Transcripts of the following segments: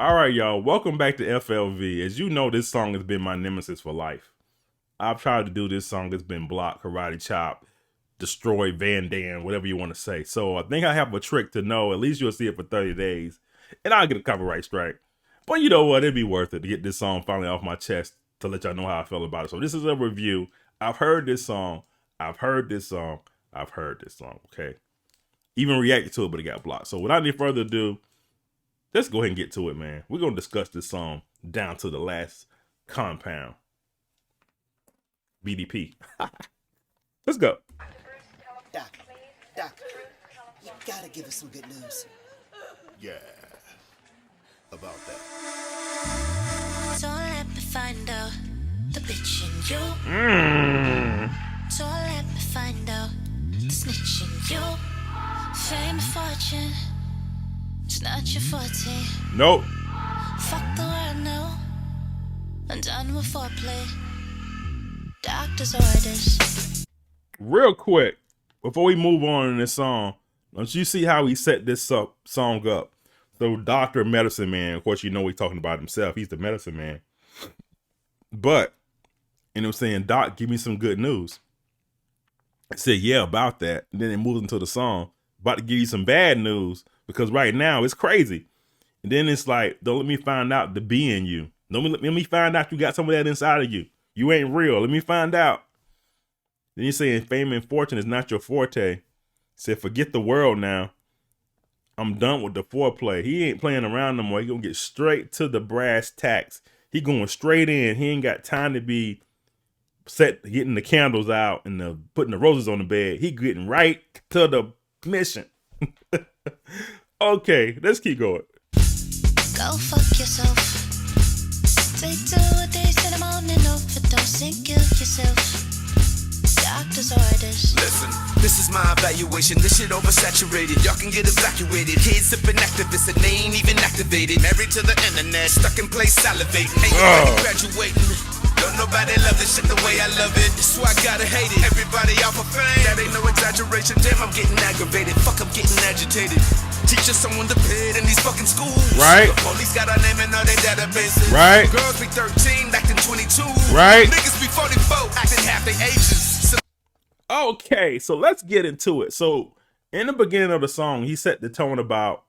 All right, y'all. Welcome back to FLV. As you know, this song has been my nemesis for life. I've tried to do this song. It's been blocked, karate chop, destroy, Van Dam, whatever you want to say. So I think I have a trick to know. At least you'll see it for 30 days. And I'll get a copyright strike. But you know what? It'd be worth it to get this song finally off my chest to let y'all know how I feel about it. So this is a review. I've heard this song. I've heard this song. I've heard this song. Okay. Even reacted to it, but it got blocked. So without any further ado, let's go ahead and get to it, man. We're going to discuss this song down to the last compound. BDP. Let's go. Doc, you gotta give us some good news. Yeah, about that. Don't let me find out the bitch in you. Don't let me find out the snitch in you. Fame and fortune, it's not your forte. Nope. Fuck the world now. I'm done with foreplay. Doctor's orders. Real quick, before we move on in this song, don't you see how he set this song up? So Dr. Medicine Man, of course, you know he's talking about himself. He's the medicine man. But, you know what I'm saying, Doc, give me some good news. I said, yeah, about that. And then it moves into the song. About to give you some bad news because right now it's crazy. And then it's like, don't let me find out the B in you. Let me find out you got some of that inside of you. You ain't real. Let me find out. Then you're saying fame and fortune is not your forte. Said, forget the world now. I'm done with the foreplay. He ain't playing around no more. He gonna get straight to the brass tacks. He going straight in. He ain't got time to be getting the candles out and putting the roses on the bed. He getting right to the mission. Okay, let's keep going. Go fuck yourself. Take 2 a days till the morning overdose and kill yourself. Doctor's orders. Listen, this is my evaluation. This shit oversaturated. Y'all can get evacuated. Kids sipping activists and they ain't even activated. Married to the internet, stuck in place salivating. Ain't nobody graduating. Don't nobody love this shit the way I love it. That's why I gotta hate it. Everybody out for fame. That ain't no exaggeration. Damn, I'm getting aggravated. Fuck, I'm getting agitated. Teaching someone to pay in these fucking schools. Right. The police got our name in all their databases. Right. Girls be 13, acting 22. Right. Niggas be 44, acting half their ages. Okay, so let's get into it. So in the beginning of the song, he set the tone about,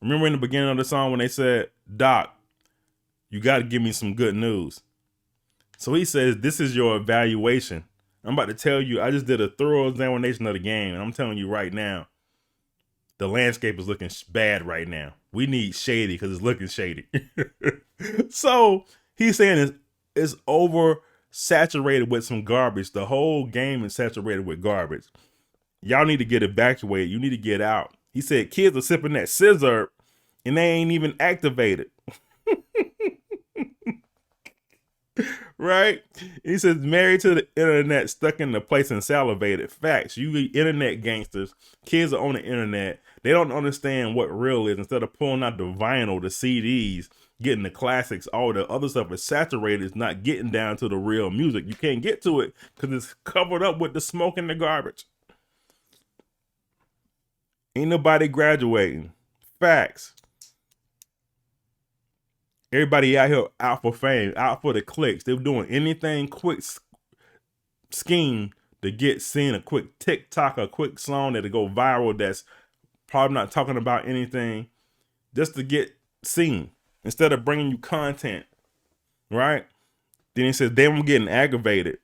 remember in the beginning of the song when they said, Doc, you got to give me some good news. So he says, this is your evaluation. I'm about to tell you, I just did a thorough examination of the game. And I'm telling you right now, the landscape is looking bad right now. We need shady because it's looking shady. So he's saying it's oversaturated with some garbage. The whole game is saturated with garbage. Y'all need to get evacuated. You need to get out. He said kids are sipping that scissor and they ain't even activated. Right? He says married to the internet, stuck in the place and salivated. Facts. You internet gangsters. Kids are on the internet. They don't understand what real is. Instead of pulling out the vinyl, the CDs, getting the classics, all the other stuff is saturated. It's not getting down to the real music. You can't get to it because it's covered up with the smoke and the garbage. Ain't nobody graduating. Facts. Everybody out here out for fame, out for the clicks. They're doing anything quick scheme to get seen, a quick TikTok, a quick song that'll go viral that's probably not talking about anything, just to get seen instead of bringing you content, right? Then he says, damn, I'm getting aggravated.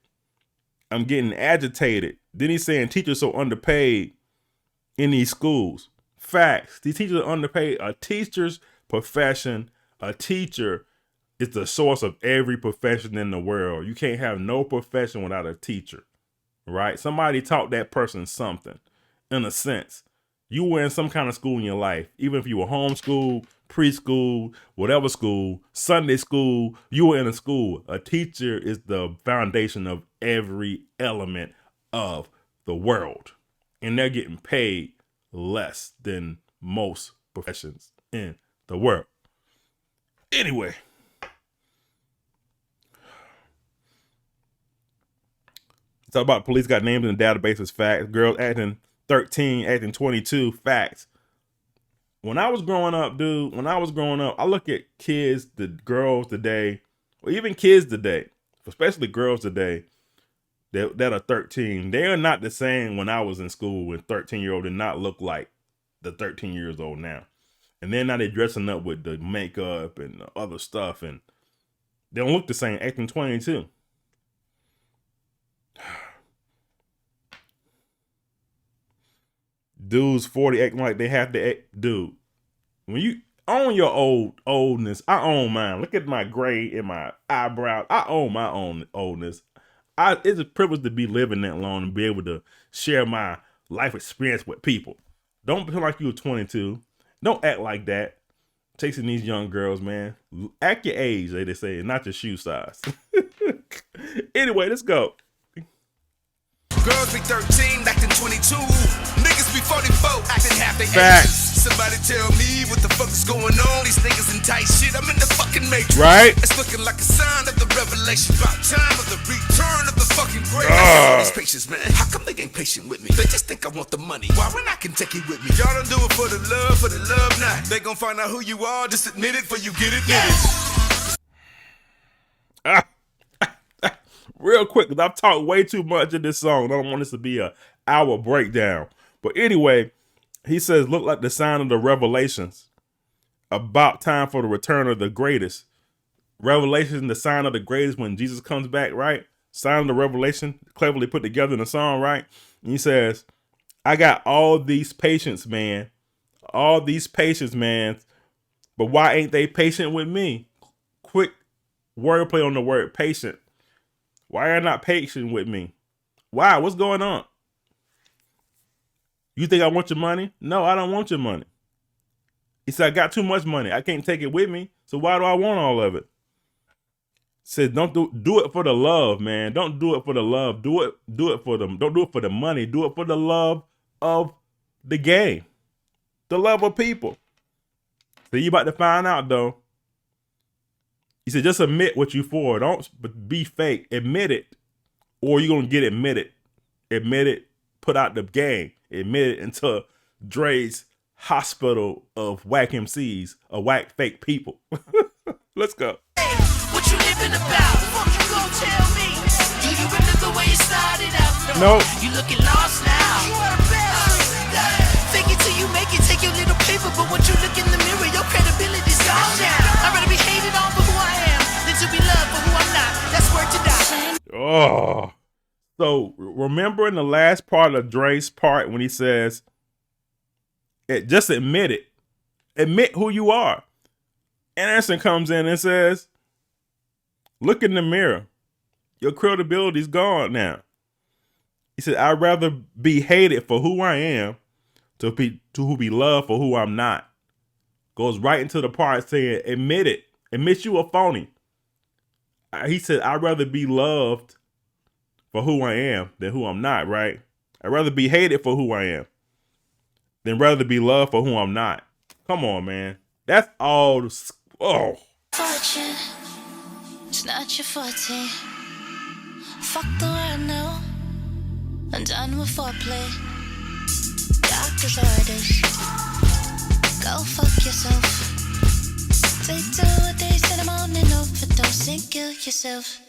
I'm getting agitated. Then he's saying teachers so underpaid in these schools. Facts. These teachers are underpaid. A teacher's profession, a teacher is the source of every profession in the world. You can't have no profession without a teacher, right? Somebody taught that person something, in a sense. You were in some kind of school in your life, even if you were homeschooled, preschool, whatever school, Sunday school, you were in a school. A teacher is the foundation of every element of the world. And they're getting paid less than most professions in the world. Anyway, talk about police got named in the database as facts. Girls acting 13, acting 22, facts. when I was growing up, dude, I look at kids, the girls today, or even kids today, especially girls today, that are 13. They are not the same when I was in school, when 13-year-old did not look like the 13 years old now. And then now they're dressing up with the makeup and the other stuff, and they don't look the same, acting 22. Dudes 40 acting like they have to act. Dude, when you own your oldness, I own mine. Look at my gray in my eyebrow. I own my own oldness. It's a privilege to be living that long and be able to share my life experience with people. Don't feel like you're 22. Don't act like that. Chasing these young girls, man. Act your age, they say, not your shoe size. Anyway, let's go. Girls be 13, acting 22. Niggas be 44, acting half their Facts. ages. Somebody tell me what the fuck is going on. These niggas in tight shit, I'm in the fucking matrix. Right? It's looking like a sign of the revelation. About time of the return of the fucking great. These patients, man. How come they ain't patient with me? They just think I want the money. Why when I can take it with me? Y'all don't do it for the love not. They gon' find out who you are, just admit it for you get it. Real quick, because I've talked way too much in this song. I don't want this to be an hour breakdown. But anyway, he says, look like the sign of the revelations. About time for the return of the greatest. Revelation, the sign of the greatest when Jesus comes back, right? Sign of the revelation, cleverly put together in the song, right? And he says, I got all these patients, man. All these patients, man. But why ain't they patient with me? Quick wordplay on the word patient. Why are you not patient with me? Why? What's going on? You think I want your money? No, I don't want your money. He said, I got too much money. I can't take it with me. So why do I want all of it? Said, don't do it for the love, man. Don't do it for the love. Do it for them. Don't do it for the money. Do it for the love of the game. The love of people. So you about to find out though. He said, just admit what you for. Don't be fake. Admit it, or you're going to get admitted. Admit it. Put out the game. Admit it into Dre's hospital of whack MCs, of whack fake people. Let's go. Hey, what you living about? What you gon' tell me? Do you remember where you started out? No. You looking lost now. You are the best. Fake it till you make it. Take your little paper, but when you look in the mirror, your credibility's gone now. I'd rather be hated on for who I am than to be loved for who I'm not. That's word to die. Oh. So remember in the last part of Dre's part when he says, just admit it. Admit who you are. Anderson comes in and says, look in the mirror. Your credibility's gone now. He said, I'd rather be hated for who I am to be loved for who I'm not. Goes right into the part saying, admit it. Admit you a phony. He said, I'd rather be loved for who I am than who I'm not, right? I'd rather be hated for who I am than rather be loved for who I'm not. Come on, man. That's all. Oh. Fortune, it's not your forte. Fuck the world now. I'm done with foreplay. Doctor's orders. Go fuck yourself. Take 2 a days in the morning, overdose and kill yourself.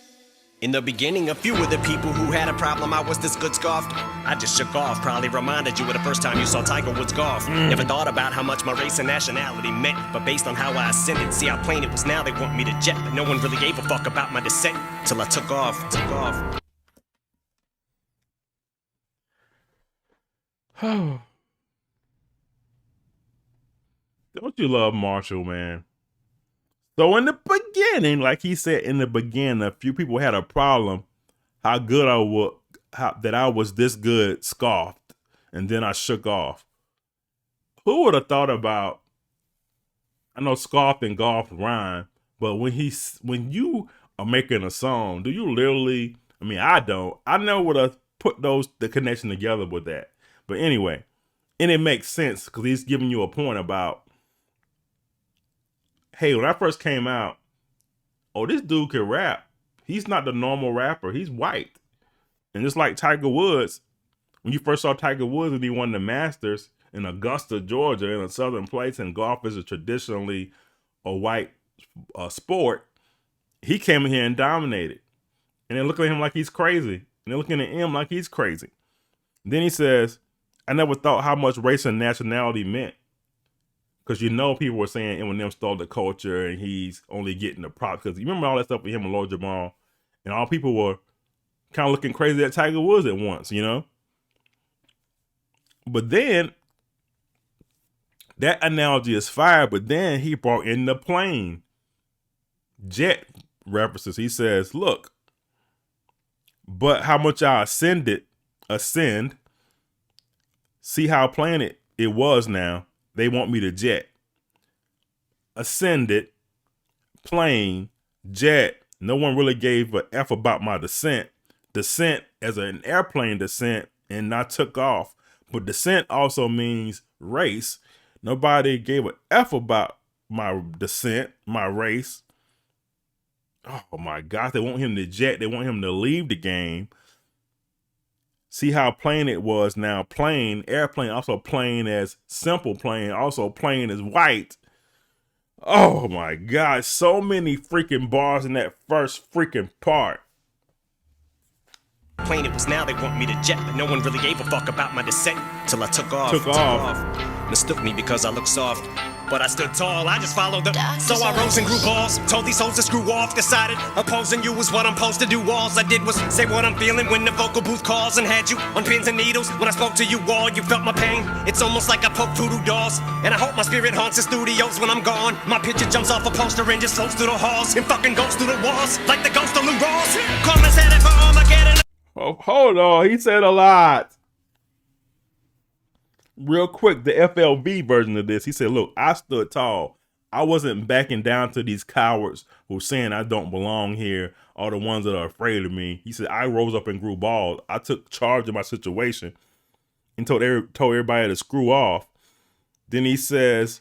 In the beginning, a few of the people who had a problem I was this good scoffed. I just shook off, probably reminded you of the first time you saw Tiger Woods golf. Never thought about how much my race and nationality meant, but based on how I ascended, see how plain it was now they want me to jet. But no one really gave a fuck about my descent till I took off. Don't you love Marshall, man? So in the beginning, like he said in the beginning, a few people had a problem how good I was, that I was this good, scoffed, and then I shook off. Who would have thought about? I know scoffed and golf rhyme, but when you are making a song, do you literally? I mean, I don't. I never would have put the connection together with that. But anyway, and it makes sense because he's giving you a point about, hey, when I first came out, oh, this dude can rap. He's not the normal rapper. He's white. And just like Tiger Woods, when you first saw Tiger Woods when he won the Masters in Augusta, Georgia, in a southern place, and golf is traditionally a white sport, he came in here and dominated. And they look at him like he's crazy. And they're looking at him like he's crazy. Then he says, I never thought how much race and nationality meant. Because people were saying Eminem stole the culture and he's only getting the props. Because you remember all that stuff with him and Lord Jamal? And all people were kind of looking crazy at Tiger Woods at once, But then, that analogy is fire, but then he brought in the plane jet references. He says, look, but how much I ascend, see how plain it was now. They want me to jet. Ascended, plane, jet. No one really gave a F about my descent. Descent as an airplane descent, and I took off. But descent also means race. Nobody gave a F about my descent, my race. Oh my God, they want him to jet. They want him to leave the game. See how plain it was now. Plain, airplane, also plain as simple plane, also plain as white. Oh my God, so many freaking bars in that first freaking part. Plain it was now they want me to jet, but no one really gave a fuck about my descent till I took off. Mistook me because I look soft, but I stood tall. I just followed them, so I rose and grew balls. Told these hoes to screw off. Decided opposing you was what I'm supposed to do. All I did was say what I'm feeling when the vocal booth calls, and had you on pins and needles. When I spoke to you all, you felt my pain. It's almost like I poke voodoo dolls, and I hope my spirit haunts the studios when I'm gone. My picture jumps off a poster and just floats through the halls and fucking goes through the walls like the ghost of Lou Rawls. Karma's headed for Armageddon. Oh, hold on, he said a lot. Real quick, the FLV version of this, he said, look, I stood tall. I wasn't backing down to these cowards who are saying I don't belong here, or the ones that are afraid of me. He said, I rose up and grew bald. I took charge of my situation and told everybody to screw off. Then he says,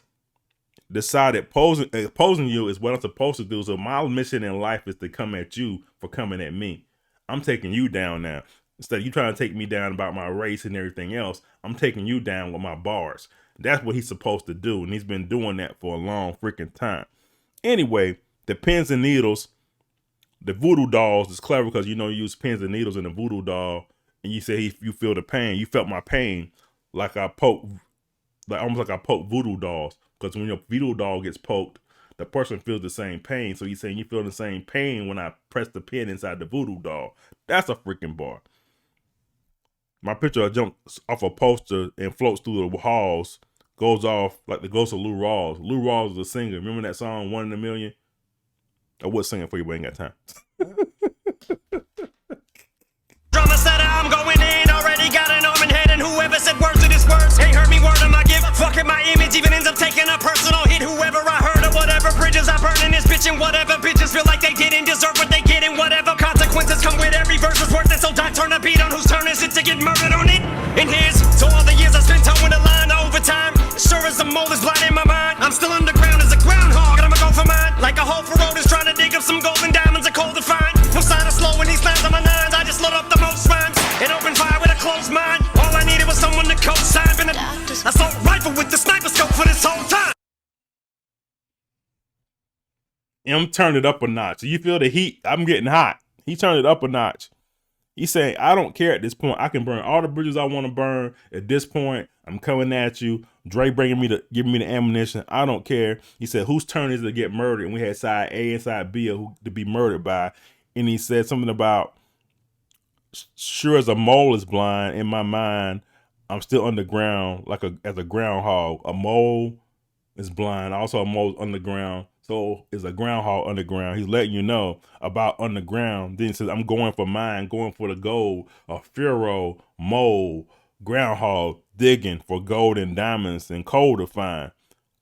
decided opposing you is what I'm supposed to do. So my mission in life is to come at you for coming at me. I'm taking you down now. Instead of you trying to take me down about my race and everything else, I'm taking you down with my bars. That's what he's supposed to do, and he's been doing that for a long freaking time. Anyway, the pins and needles, the voodoo dolls is clever because you use pins and needles in the voodoo doll, and you say you feel the pain. You felt my pain like I poke, almost like I poke voodoo dolls, because when your voodoo doll gets poked, the person feels the same pain. So he's saying you feel the same pain when I press the pin inside the voodoo doll. That's a freaking bar. My picture jumps off a poster and floats through the halls, goes off like the ghost of Lou Rawls. Lou Rawls is a singer. Remember that song, 1 in a Million? I would sing it for you, but I ain't got time. Drama said I'm going in, already got an arm and head, and whoever said words to this words ain't heard me word of my gift. Fucking my image even ends up taking a personal hit. Whoever I heard or whatever bridges I burn in this bitch, and whatever bitches feel like they didn't deserve what they get, and whatever consequences come with every verse was worth it. So don't turn a beat on whose turn is it to get murdered on it. And here's to all the years I spent towing the line overtime. Sure as the mold is blind in my mind, I'm still underground as a groundhog, and I'ma go for mine. Like a hole for road is trying to dig up some golden diamonds, are cold to find. No sign of slow when these lines on my nines. I just load up the most rhymes and open fire with a closed mind. All I needed was someone to co-sign. Been an assault rifle with the sniper scope for this whole time. M turned it up a notch. You feel the heat? I'm getting hot. He turned it up a notch. He's saying, I don't care at this point. I can burn all the bridges I want to burn. At this point, I'm coming at you. Dre giving me the ammunition. I don't care. He said, whose turn is it to get murdered? And we had side A and side B to be murdered by. And he said something about, sure as a mole is blind, in my mind, I'm still underground as a groundhog. A mole is blind. Also, a mole is underground. So is a groundhog underground. He's letting you know about underground. Then he says, I'm going for mine, going for the gold. A pharaoh, mole, groundhog, digging for gold and diamonds and coal to find.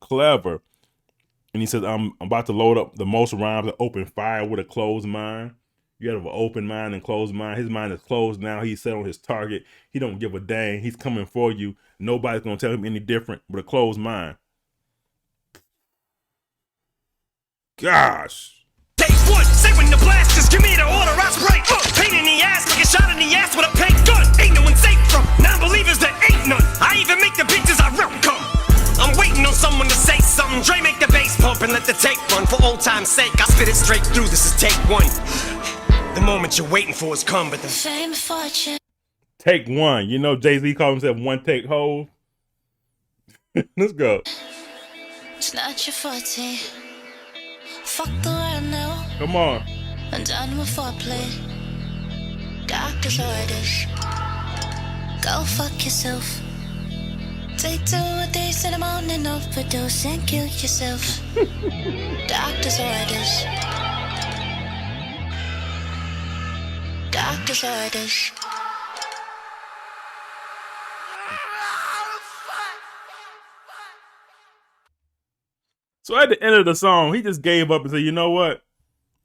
Clever. And he says, I'm about to load up the most rhymes and open fire with a closed mind. You have an open mind and closed mind. His mind is closed now. He's set on his target. He don't give a dang. He's coming for you. Nobody's going to tell him any different with a closed mind. Gosh. Take one, say when the blast, just give me the order, I spray. Pain in the ass like a shot in the ass with a paint gun. Ain't no one safe from non-believers, there ain't none. I even make the bitches I run come. I'm waiting on someone to say something. Dre make the bass pump and let the tape run. For old time's sake, I spit it straight through, this is take one. The moment you're waiting for has come, but the Fame, fortune. Take one. You know Jay-Z called himself one take hold. Let's go. It's not your forte. Fuck the world now. Come on. I'm done with foreplay. Doctor's orders. Go fuck yourself. Take 2 days in the morning, overdose and kill yourself. Doctor's orders. Doctor's orders. So at the end of the song, he just gave up and said, you know what?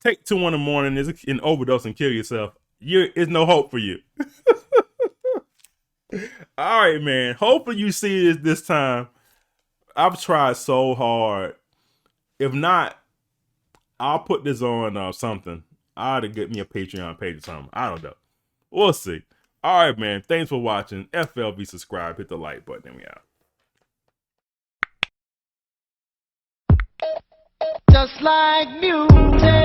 Take 2 in the morning and overdose and kill yourself. There's no hope for you. All right, man. Hopefully you see this time. I've tried so hard. If not, I'll put this on something. I ought to get me a Patreon page or something. I don't know. We'll see. All right, man. Thanks for watching. FLB, subscribe. Hit the like button. And we out. Just like music.